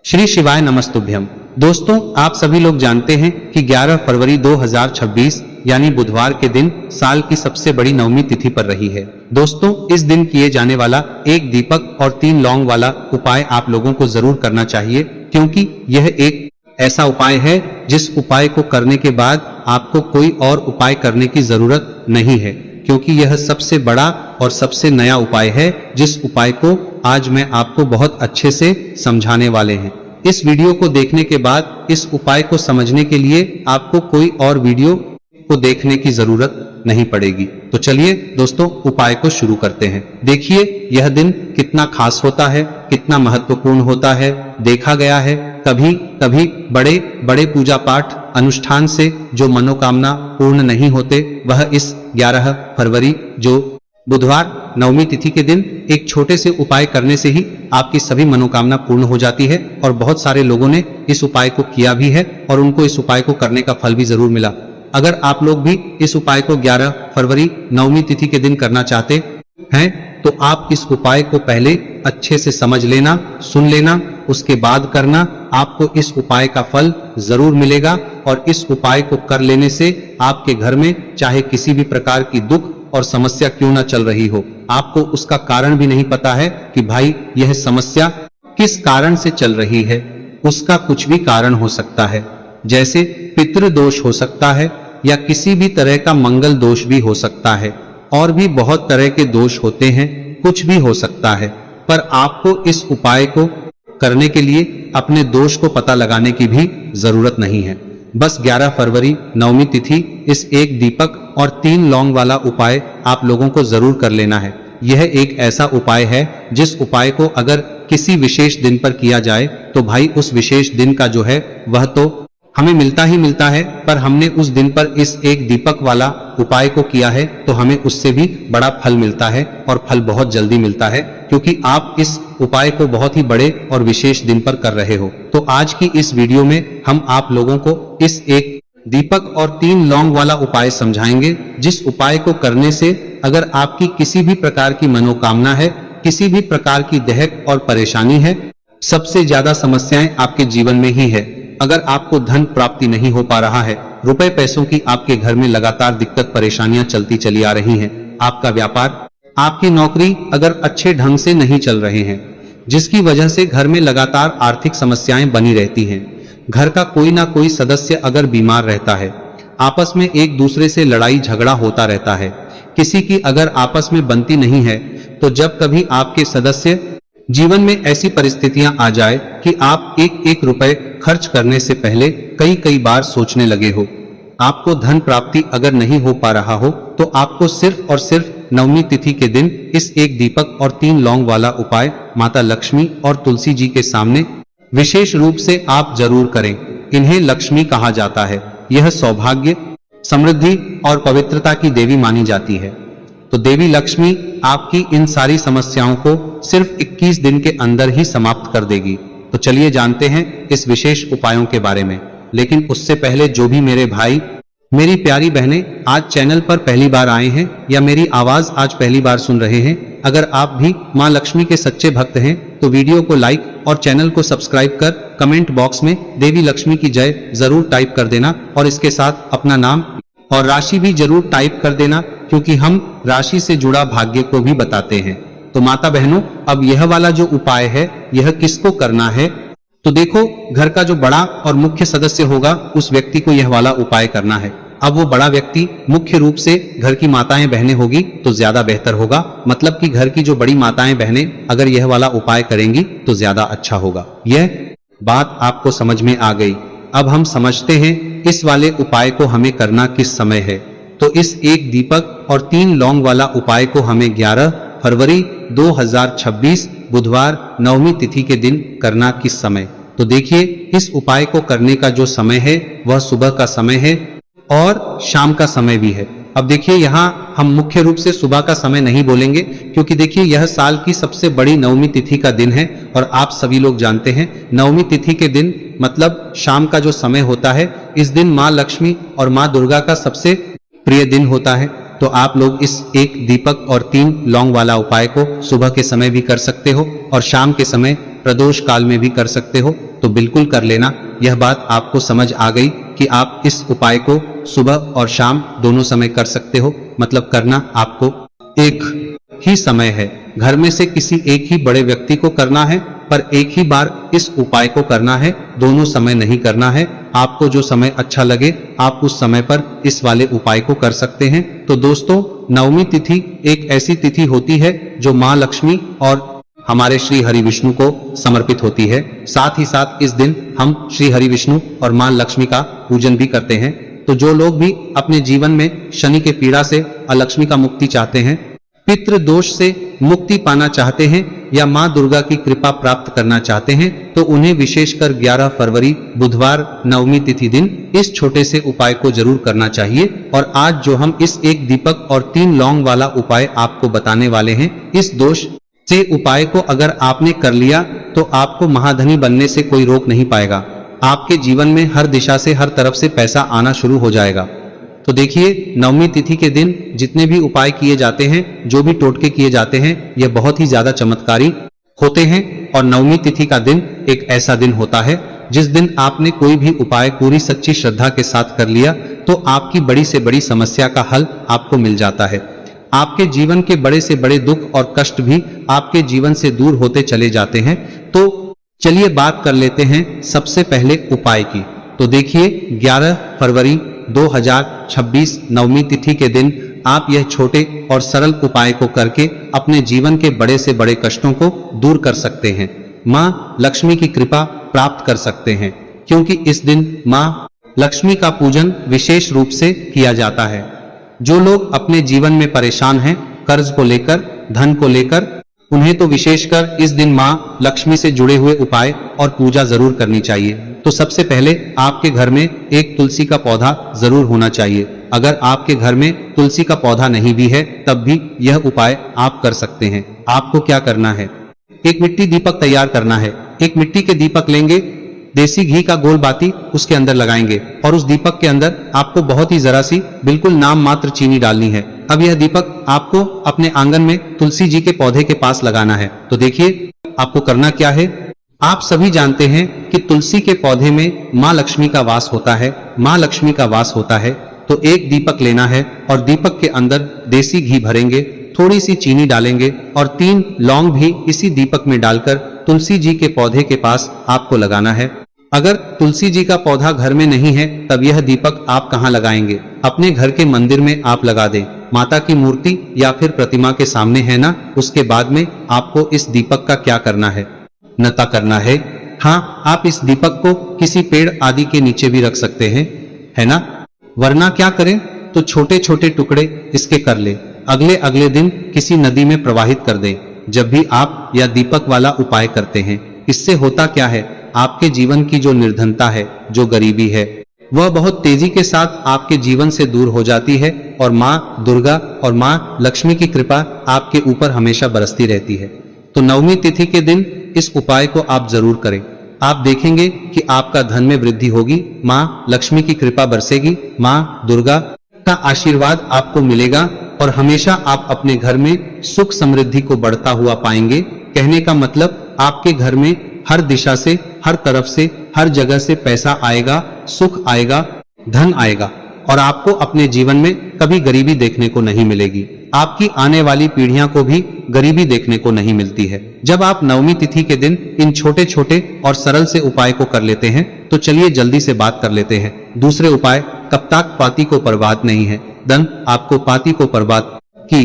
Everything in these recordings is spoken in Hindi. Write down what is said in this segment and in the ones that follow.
श्री शिवाय नमस्तुभ्यम। दोस्तों, आप सभी लोग जानते हैं कि 11 फरवरी 2026 यानी बुधवार के दिन साल की सबसे बड़ी नवमी तिथि पर रही है। दोस्तों, इस दिन किए जाने वाला एक दीपक और 3 लौंग वाला उपाय आप लोगों को जरूर करना चाहिए, क्योंकि यह एक ऐसा उपाय है जिस उपाय को करने के बाद आपको कोई और उपाय करने की जरूरत नहीं है, क्योंकि यह सबसे बड़ा और सबसे नया उपाय है जिस उपाय को आज मैं आपको बहुत अच्छे से समझाने वाले हैं। इस वीडियो को देखने के बाद इस उपाय को समझने के लिए आपको कोई और वीडियो को देखने की जरूरत नहीं पड़ेगी। तो चलिए दोस्तों, उपाय को शुरू करते हैं। देखिए, यह दिन कितना खास होता है, कितना महत्वपूर्ण होता है। देखा गया है कभी कभी बड़े बड़े पूजा पाठ अनुष्ठान से जो मनोकामना पूर्ण नहीं होते, वह इस 11 फरवरी जो बुधवार नवमी तिथि के दिन एक छोटे से उपाय करने से ही आपकी सभी मनोकामना पूर्ण हो जाती है। और बहुत सारे लोगों ने इस उपाय को किया भी है और उनको इस उपाय को करने का फल भी जरूर मिला। अगर आप लोग भी इस उपाय को 11 फरवरी नवमी तिथि के दिन करना चाहते हैं तो आप इस उपाय को पहले अच्छे से समझ लेना, सुन लेना, उसके बाद करना। आपको इस उपाय का फल जरूर मिलेगा और इस उपाय को कर लेने से आपके घर में चाहे किसी भी प्रकार की दुख और समस्या क्यों ना चल रही हो, आपको उसका कारण भी नहीं पता है कि भाई यह समस्या किस कारण से चल रही है, उसका कुछ भी कारण हो सकता है। जैसे पितृदोष हो सकता है या किसी भी तरह का मंगल दोष भी हो सकता है, और भी बहुत तरह के दोष होते हैं, कुछ भी हो सकता है। पर आपको इस उपाय को करने के लिए अपने दोष को पता लगाने की भी जरूरत नहीं है। बस 11 फरवरी नवमी तिथि इस एक दीपक और 3 लौंग वाला उपाय आप लोगों को जरूर कर लेना है। यह एक ऐसा उपाय है जिस उपाय को अगर किसी विशेष दिन पर किया जाए तो भाई उस विशेष दिन का जो है वह तो हमें मिलता ही मिलता है, पर हमने उस दिन पर इस एक दीपक वाला उपाय को किया है तो हमें उससे भी बड़ा फल मिलता है, और फल बहुत जल्दी मिलता है, क्योंकि आप इस उपाय को बहुत ही बड़े और विशेष दिन पर कर रहे हो। तो आज की इस वीडियो में हम आप लोगों को इस एक दीपक और 3 लौंग वाला उपाय समझाएंगे, जिस उपाय को करने से अगर आपकी किसी भी प्रकार की मनोकामना है, किसी भी प्रकार की दहक और परेशानी है, सबसे ज्यादा समस्याएं आपके जीवन में ही है। अगर आपको धन प्राप्ति नहीं हो पा रहा है, रुपए पैसों की आपके घर में लगातार दिक्कत परेशानियां चलती चली आ रही हैं, आपका व्यापार, आपकी नौकरी अगर अच्छे ढंग से नहीं चल रहे हैं, जिसकी वजह से घर में लगातार आर्थिक समस्याएं बनी रहती हैं, घर का कोई ना कोई सदस्य अगर बीमार रहता है, आपस में एक दूसरे से लड़ाई झगड़ा होता रहता है, किसी की अगर आपस में बनती नहीं है, तो जब कभी आपके सदस्य जीवन में ऐसी परिस्थितियां आ जाए कि आप एक एक रुपए खर्च करने से पहले कई बार सोचने लगे हो, आपको धन प्राप्ति अगर नहीं हो पा रहा हो, तो आपको सिर्फ और सिर्फ नवमी तिथि के दिन इस एक दीपक और 3 लौंग वाला उपाय माता लक्ष्मी और तुलसी जी के सामने विशेष रूप से आप जरूर करें। इन्हें लक्ष्मी कहा जाता है। यह सौभाग्य, समृद्धि और पवित्रता की देवी मानी जाती है। तो देवी लक्ष्मी आपकी इन सारी समस्याओं को सिर्फ 21 दिन के अंदर ही समाप्त कर देगी। तो चलिए जानते हैं इस विशेष उपायों के बारे में। लेकिन उससे पहले जो भी मेरे भाई, मेरी प्यारी बहनें आज चैनल पर पहली बार आए हैं या मेरी आवाज आज पहली बार सुन रहे हैं, अगर आप भी मां लक्ष्मी के सच्चे भक्त हैं तो वीडियो को लाइक और चैनल को सब्सक्राइब कर कमेंट बॉक्स में देवी लक्ष्मी की जय जरूर टाइप कर देना, और इसके साथ अपना नाम और राशि भी जरूर टाइप कर देना, क्योंकि हम राशि से जुड़ा भाग्य को भी बताते हैं। तो माता बहनों, अब यह वाला जो उपाय है यह किसको करना है? तो देखो, घर का जो बड़ा और मुख्य सदस्य होगा उस व्यक्ति को यह वाला उपाय करना है। अब वो बड़ा व्यक्ति मुख्य रूप से घर की माताएं बहनें होगी तो ज्यादा बेहतर होगा, मतलब कि घर की जो बड़ी माताएं बहनें अगर यह वाला उपाय करेंगी तो ज्यादा अच्छा होगा। यह बात आपको समझ में आ गई। अब हम समझते हैं इस वाले उपाय को हमें करना किस समय है। तो इस एक दीपक और 3 लौंग वाला उपाय को हमें 11 फरवरी 2026 बुधवार नवमी तिथि के दिन करना किस समय? तो देखिए, इस उपाय को करने का जो समय है वह सुबह का समय है और शाम का समय भी है। अब देखिए, यहाँ हम मुख्य रूप से सुबह का समय नहीं बोलेंगे, क्योंकि देखिए यह साल की सबसे बड़ी नवमी तिथि का दिन है और आप सभी लोग जानते हैं नवमी तिथि के दिन मतलब शाम का जो समय होता है, इस दिन माँ लक्ष्मी और माँ दुर्गा का सबसे प्रिय दिन होता है। तो आप लोग इस एक दीपक और 3 लौंग वाला उपाय को सुबह के समय भी कर सकते हो और शाम के समय प्रदोष काल में भी कर सकते हो। तो बिल्कुल कर लेना। यह बात आपको समझ आ गई कि आप इस उपाय को सुबह और शाम दोनों समय कर सकते हो, मतलब करना आपको एक ही समय है। घर में से किसी एक ही बड़े व्यक्ति को करना है, पर एक ही बार इस उपाय को करना है, दोनों समय नहीं करना है। आपको जो समय अच्छा लगे आप उस समय पर इस वाले उपाय को कर सकते हैं। तो दोस्तों, नवमी तिथि एक ऐसी तिथि होती है जो माँ लक्ष्मी और हमारे श्री हरि विष्णु को समर्पित होती है। साथ ही साथ इस दिन हम श्री हरि विष्णु और माँ लक्ष्मी का पूजन भी करते हैं। तो जो लोग भी अपने जीवन में शनि के पीड़ा से अलक्ष्मी का मुक्ति चाहते हैं, पितृ दोष से मुक्ति पाना चाहते हैं या माँ दुर्गा की कृपा प्राप्त करना चाहते हैं, तो उन्हें विशेषकर 11 फरवरी बुधवार नवमी तिथि दिन इस छोटे से उपाय को जरूर करना चाहिए। और आज जो हम इस एक दीपक और 3 लौंग वाला उपाय आपको बताने वाले हैं, इस दोष से उपाय को अगर आपने कर लिया तो आपको महाधनी बनने से कोई रोक नहीं पाएगा। आपके जीवन में हर दिशा से, हर तरफ से पैसा आना शुरू हो जाएगा। तो देखिए, नवमी तिथि के दिन जितने भी उपाय किए जाते हैं, जो भी टोटके किए जाते हैं, यह बहुत ही ज्यादा चमत्कारी होते हैं। और नवमी तिथि का दिन एक ऐसा दिन होता है जिस दिन आपने कोई भी उपाय पूरी सच्ची श्रद्धा के साथ कर लिया तो आपकी बड़ी से बड़ी समस्या का हल आपको मिल जाता है। आपके जीवन के बड़े से बड़े दुख और कष्ट भी आपके जीवन से दूर होते चले जाते हैं। तो चलिए बात कर लेते हैं सबसे पहले उपाय की। तो देखिए, 11 फरवरी 2026 नवमी तिथि के दिन आप यह छोटे और सरल उपाय को करके अपने जीवन के बड़े से बड़े कष्टों को दूर कर सकते हैं। माँ लक्ष्मी की कृपा प्राप्त कर सकते हैं, क्योंकि इस दिन माँ लक्ष्मी का पूजन विशेष रूप से किया जाता है। जो लोग अपने जीवन में परेशान हैं, कर्ज को लेकर, धन को लेकर, उन्हें तो विशेषकर इस दिन माँ लक्ष्मी से जुड़े हुए उपाय और पूजा जरूर करनी चाहिए। तो सबसे पहले आपके घर में एक तुलसी का पौधा जरूर होना चाहिए। अगर आपके घर में तुलसी का पौधा नहीं भी है तब भी यह उपाय आप कर सकते हैं। आपको क्या करना है, एक मिट्टी दीपक तैयार करना है। एक मिट्टी के दीपक लेंगे, देसी घी का गोल बाती उसके अंदर लगाएंगे और उस दीपक के अंदर आपको बहुत ही जरा सी बिल्कुल नाम मात्र चीनी डालनी है। अब यह दीपक आपको अपने आंगन में तुलसी जी के पौधे के पास लगाना है। तो देखिए, आपको करना क्या है। आप सभी जानते हैं कि तुलसी के पौधे में माँ लक्ष्मी का वास होता है, माँ लक्ष्मी का वास होता है। तो एक दीपक लेना है और दीपक के अंदर देसी घी भरेंगे, थोड़ी सी चीनी डालेंगे और 3 लौंग भी इसी दीपक में डालकर तुलसी जी के पौधे के पास आपको लगाना है। अगर तुलसी जी का पौधा घर में नहीं है तब यह दीपक आप कहाँ लगाएंगे, अपने घर के मंदिर में आप लगा दें, माता की मूर्ति या फिर प्रतिमा के सामने, है ना। उसके बाद में आपको इस दीपक का क्या करना है, नता करना है। हाँ, आप इस दीपक को किसी पेड़ आदि के नीचे भी रख सकते हैं, है ना। वरना क्या करें, तो छोटे छोटे टुकड़े इसके कर ले, अगले दिन किसी नदी में प्रवाहित कर दें। जब भी आप यह दीपक वाला उपाय करते हैं, इससे होता क्या है, आपके जीवन की जो निर्धनता है, जो गरीबी है, वह बहुत तेजी के साथ आपके जीवन से दूर हो जाती है और माँ दुर्गा और माँ लक्ष्मी की कृपा आपके ऊपर हमेशा बरसती रहती है। तो नवमी तिथि के दिन इस उपाय को आप जरूर करें। आप देखेंगे कि आपका धन में वृद्धि होगी, माँ लक्ष्मी की कृपा बरसेगी, माँ दुर्गा का आशीर्वाद आपको मिलेगा और हमेशा आप अपने घर में सुख समृद्धि को बढ़ता हुआ पाएंगे। कहने का मतलब, आपके घर में हर दिशा से, हर तरफ से, हर जगह से पैसा आएगा, सुख आएगा, धन आएगा और आपको अपने जीवन में कभी गरीबी देखने को नहीं मिलेगी। आपकी आने वाली पीढ़ियां को भी गरीबी देखने को नहीं मिलती है। जब आप नवमी तिथि के दिन इन छोटे छोटे और सरल से उपाय को कर लेते हैं, तो चलिए जल्दी से बात कर लेते हैं दूसरे उपाय। कब तक पाती को बर्बाद नहीं है, धन आपको पाती को बर्बाद की।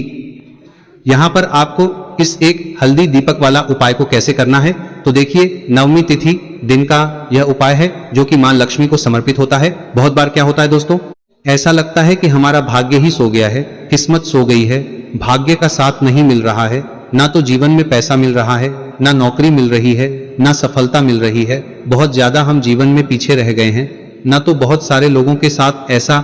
यहाँ पर आपको इस एक हल्दी दीपक वाला उपाय को कैसे करना है, तो देखिए, नवमी तिथि दिन का यह उपाय है जो कि मां लक्ष्मी को समर्पित होता है। बहुत बार क्या होता है दोस्तों, ऐसा लगता है कि हमारा भाग्य ही सो गया है, किस्मत सो गई है, भाग्य का साथ नहीं मिल रहा है, ना तो जीवन में पैसा मिल रहा है, ना नौकरी मिल रही है, ना सफलता मिल रही है, बहुत ज्यादा हम जीवन में पीछे रह गए हैं, ना तो बहुत सारे लोगों के साथ ऐसा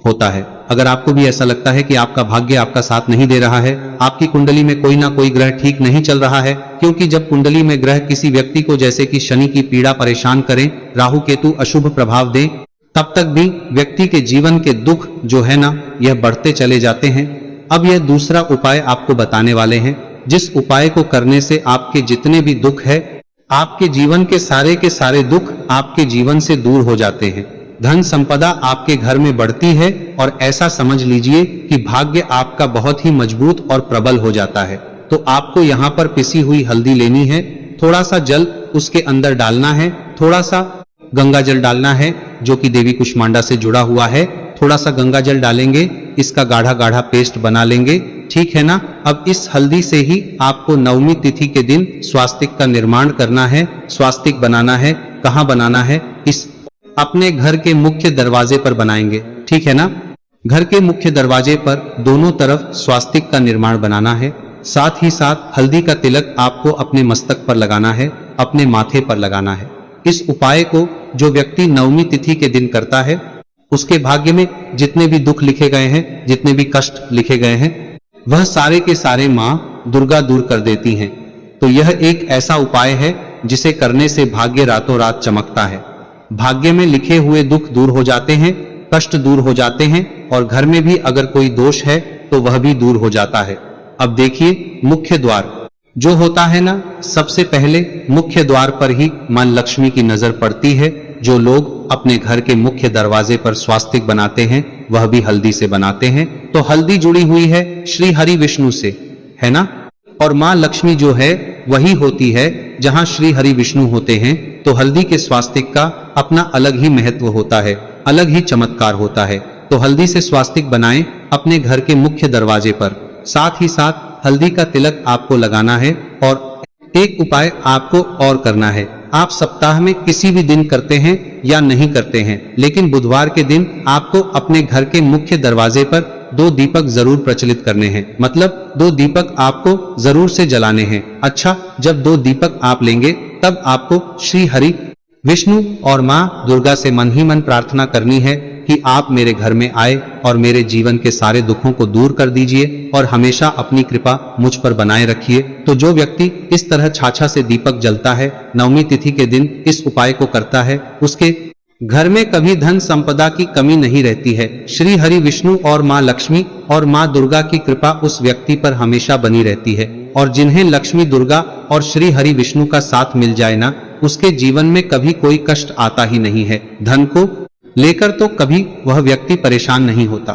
होता है। अगर आपको भी ऐसा लगता है कि आपका भाग्य आपका साथ नहीं दे रहा है, आपकी कुंडली में कोई ना कोई ग्रह ठीक नहीं चल रहा है, क्योंकि जब कुंडली में ग्रह किसी व्यक्ति को जैसे कि शनि की पीड़ा परेशान करें, राहु केतु अशुभ प्रभाव दें, तब तक भी व्यक्ति के जीवन के दुख जो है ना, यह बढ़ते चले जाते हैं। अब यह दूसरा उपाय आपको बताने वाले हैं, जिस उपाय को करने से आपके जितने भी दुख है आपके जीवन के सारे दुख आपके जीवन से दूर हो जाते हैं। धन संपदा आपके घर में बढ़ती है और ऐसा समझ लीजिए कि भाग्य आपका बहुत ही मजबूत और प्रबल हो जाता है। तो आपको यहाँ पर पिसी हुई हल्दी लेनी है, थोड़ा सा जल उसके अंदर डालना है, थोड़ा सा गंगा जल डालना है जो कि देवी कुष्मांडा से जुड़ा हुआ है। थोड़ा सा गंगा जल डालेंगे, इसका गाढ़ा गाढ़ा पेस्ट बना लेंगे, ठीक है ना। अब इस हल्दी से ही आपको नवमी तिथि के दिन स्वास्तिक का निर्माण करना है। स्वास्तिक बनाना है, कहाँ बनाना है? इस अपने घर के मुख्य दरवाजे पर बनाएंगे, ठीक है ना। घर के मुख्य दरवाजे पर दोनों तरफ स्वास्तिक का निर्माण बनाना है। साथ ही साथ हल्दी का तिलक आपको अपने मस्तक पर लगाना है, अपने माथे पर लगाना है। इस उपाय को जो व्यक्ति नवमी तिथि के दिन करता है, उसके भाग्य में जितने भी दुख लिखे गए हैं, जितने भी कष्ट लिखे गए हैं, वह सारे के सारे माँ दुर्गा दूर कर देती हैं। तो यह एक ऐसा उपाय है जिसे करने से भाग्य रातों रात चमकता है। भाग्य में लिखे हुए दुख दूर हो जाते हैं, कष्ट दूर हो जाते हैं और घर में भी अगर कोई दोष है तो वह भी दूर हो जाता है। अब देखिए, मुख्य द्वार जो होता है ना, सबसे पहले मुख्य द्वार पर ही मां लक्ष्मी की नजर पड़ती है। जो लोग अपने घर के मुख्य दरवाजे पर स्वास्तिक बनाते हैं वह भी हल्दी से बनाते हैं। तो हल्दी जुड़ी हुई है श्री हरि विष्णु से, है ना। और मां लक्ष्मी जो है वही होती है जहां श्री हरि विष्णु होते हैं। तो हल्दी के स्वास्तिक का अपना अलग ही महत्व होता है, अलग ही चमत्कार होता है। तो हल्दी से स्वास्तिक बनाएं अपने घर के मुख्य दरवाजे पर। साथ ही साथ हल्दी का तिलक आपको लगाना है। और एक उपाय आपको और करना है। आप सप्ताह में किसी भी दिन करते हैं या नहीं करते हैं, लेकिन बुधवार के दिन आपको अपने घर के मुख्य दरवाजे पर 2 दीपक जरूर प्रचलित करने हैं। मतलब 2 दीपक आपको जरूर से जलाने हैं। अच्छा, जब 2 दीपक आप लेंगे तब आपको श्री हरि विष्णु और मां दुर्गा से मन ही मन प्रार्थना करनी है कि आप मेरे घर में आए और मेरे जीवन के सारे दुखों को दूर कर दीजिए और हमेशा अपनी कृपा मुझ पर बनाए रखिए। तो जो व्यक्ति इस तरह छाछा से दीपक जलता है, नवमी तिथि के दिन इस उपाय को करता है, उसके घर में कभी धन संपदा की कमी नहीं रहती है। श्री हरि विष्णु और मां लक्ष्मी और मां दुर्गा की कृपा उस व्यक्ति पर हमेशा बनी रहती है। और जिन्हें लक्ष्मी दुर्गा और श्री हरि विष्णु का साथ मिल जाए ना, उसके जीवन में कभी कोई कष्ट आता ही नहीं है। धन को लेकर तो कभी वह व्यक्ति परेशान नहीं होता।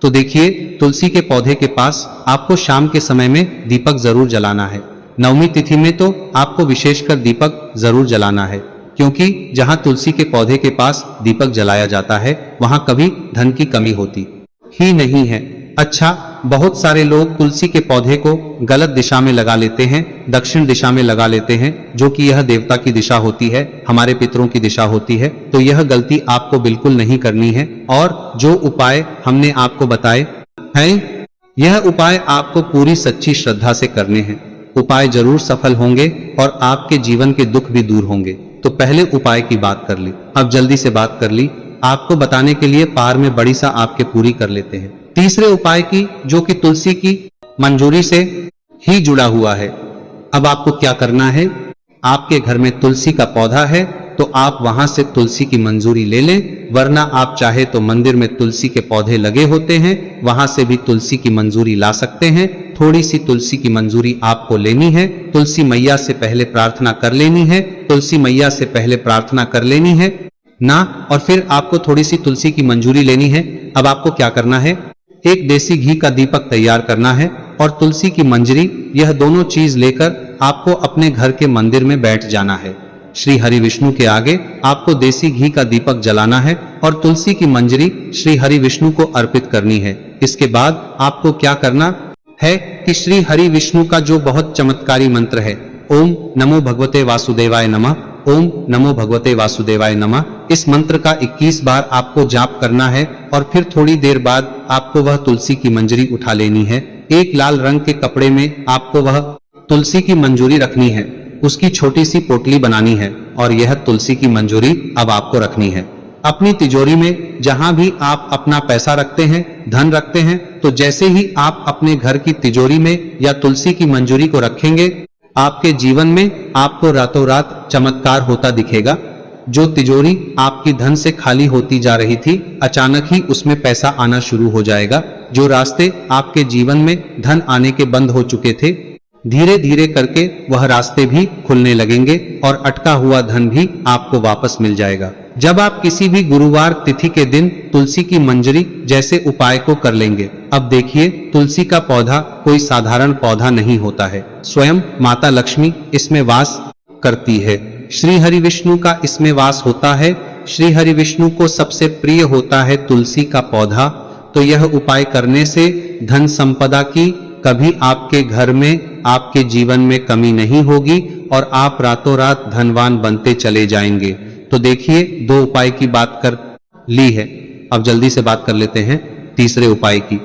तो देखिए, तुलसी के पौधे के पास आपको शाम के समय में दीपक जरूर जलाना है। नवमी तिथि में तो आपको विशेषकर दीपक जरूर जलाना है, क्योंकि जहां तुलसी के पौधे के पास दीपक जलाया जाता है वहां कभी धन की कमी होती ही नहीं है। अच्छा, बहुत सारे लोग तुलसी के पौधे को गलत दिशा में लगा लेते हैं, दक्षिण दिशा में लगा लेते हैं, जो कि यह देवता की दिशा होती है, हमारे पितरों की दिशा होती है। तो यह गलती आपको बिल्कुल नहीं करनी है। और जो उपाय हमने आपको बताए हैं, यह उपाय आपको पूरी सच्ची श्रद्धा से करने हैं। उपाय जरूर सफल होंगे और आपके जीवन के दुख भी दूर होंगे। तो पहले उपाय की बात कर ली, अब जल्दी से बात कर ली, आपको बताने के लिए पार में बड़ी सा आपके पूरी कर लेते हैं। तीसरे उपाय की, जो कि तुलसी की मंजूरी से ही जुड़ा हुआ है। अब आपको क्या करना है, आपके घर में तुलसी का पौधा है तो आप वहां से तुलसी की मंजूरी ले लें, वरना आप चाहे तो मंदिर में तुलसी के पौधे लगे होते हैं, वहां से भी तुलसी की मंजूरी ला सकते हैं। थोड़ी सी तुलसी की मंजूरी आपको लेनी है, तुलसी मैया से पहले प्रार्थना कर लेनी है, तुलसी मैया से पहले प्रार्थना कर लेनी है ना, और फिर आपको थोड़ी सी तुलसी की मंजूरी लेनी है। अब आपको क्या करना है, एक देसी घी का दीपक तैयार करना है और तुलसी की मंजरी, यह दोनों चीज लेकर आपको अपने घर के मंदिर में बैठ जाना है। श्री हरि विष्णु के आगे आपको देसी घी का दीपक जलाना है और तुलसी की मंजरी श्री हरि विष्णु को अर्पित करनी है। इसके बाद आपको क्या करना है कि श्री हरि विष्णु का जो बहुत चमत्कारी मंत्र है, ओम नमो भगवते वासुदेवाय नमः, ओम नमो भगवते वासुदेवाय नमः, इस मंत्र का 21 बार आपको जाप करना है। और फिर थोड़ी देर बाद आपको वह तुलसी की मंजरी उठा लेनी है। एक लाल रंग के कपड़े में आपको वह तुलसी की मंजूरी रखनी है, उसकी छोटी सी पोटली बनानी है और यह तुलसी की मंजूरी अब आपको रखनी है अपनी तिजोरी में। जहां भी आप अपना पैसा रखते हैं, धन रखते हैं, तो जैसे ही आप अपने घर की तिजोरी में या तुलसी की मंजूरी को रखेंगे, आपके जीवन में आपको रातों रात चमत्कार होता दिखेगा। जो तिजोरी आपकी धन से खाली होती जा रही थी, अचानक ही उसमें पैसा आना शुरू हो जाएगा। जो रास्ते आपके जीवन में धन आने के बंद हो चुके थे, धीरे धीरे करके वह रास्ते भी खुलने लगेंगे और अटका हुआ धन भी आपको वापस मिल जाएगा। जब आप किसी भी गुरुवार तिथि के दिन तुलसी की मंजरी जैसे उपाय को कर लेंगे। अब देखिए, तुलसी का पौधा कोई साधारण पौधा नहीं होता है। स्वयं माता लक्ष्मी इसमें वास करती है। श्री हरि विष्णु का इसमें वास होता है। श्री हरि विष्णु को सबसे प्रिय होता है तुलसी का पौधा। तो यह उपाय करने से धन संपदा की कभी आपके घर में, आपके जीवन में कमी नहीं होगी और आप रातों रात धनवान बनते चले जाएंगे। तो देखिए, 2 उपाय की बात कर ली है। अब जल्दी से बात कर लेते हैं तीसरे उपाय की।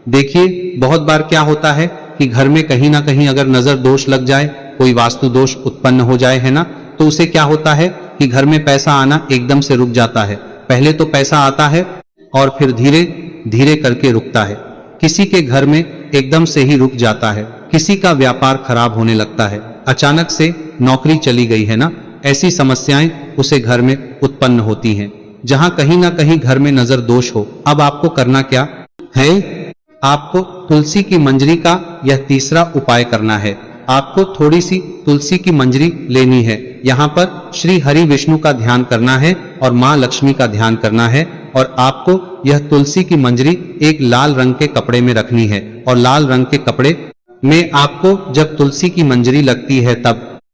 देखिए, बहुत बार क्या होता है कि घर में कहीं ना कहीं अगर नजर दोष लग जाए, कोई वास्तु दोष उत्पन्न हो जाए, है ना, तो उसे क्या होता है कि घर में पैसा आना एकदम से रुक जाता है। पहले तो पैसा आता है और फिर धीरे धीरे करके रुकता है। किसी के घर में एकदम से ही रुक जाता है। किसी का व्यापार खराब होने लगता है। अचानक से नौकरी चली गई, है ना। ऐसी समस्याएं उसे घर में उत्पन्न होती हैं, जहां कहीं ना कहीं घर में नजर दोष हो। अब आपको करना क्या है? आपको तुलसी की मंजरी का यह तीसरा उपाय करना है। आपको थोड़ी सी तुलसी की मंजरी लेनी है। यहाँ पर श्री हरि विष्णु का ध्यान करना है और माँ लक्ष्मी का ध्यान करना है और आपको यह तुलसी की मंजरी एक लाल रंग के कपड़े में रखनी है। और लाल रंग के कपड़े में आपको जब तुलसी की मंजरी लगती है तब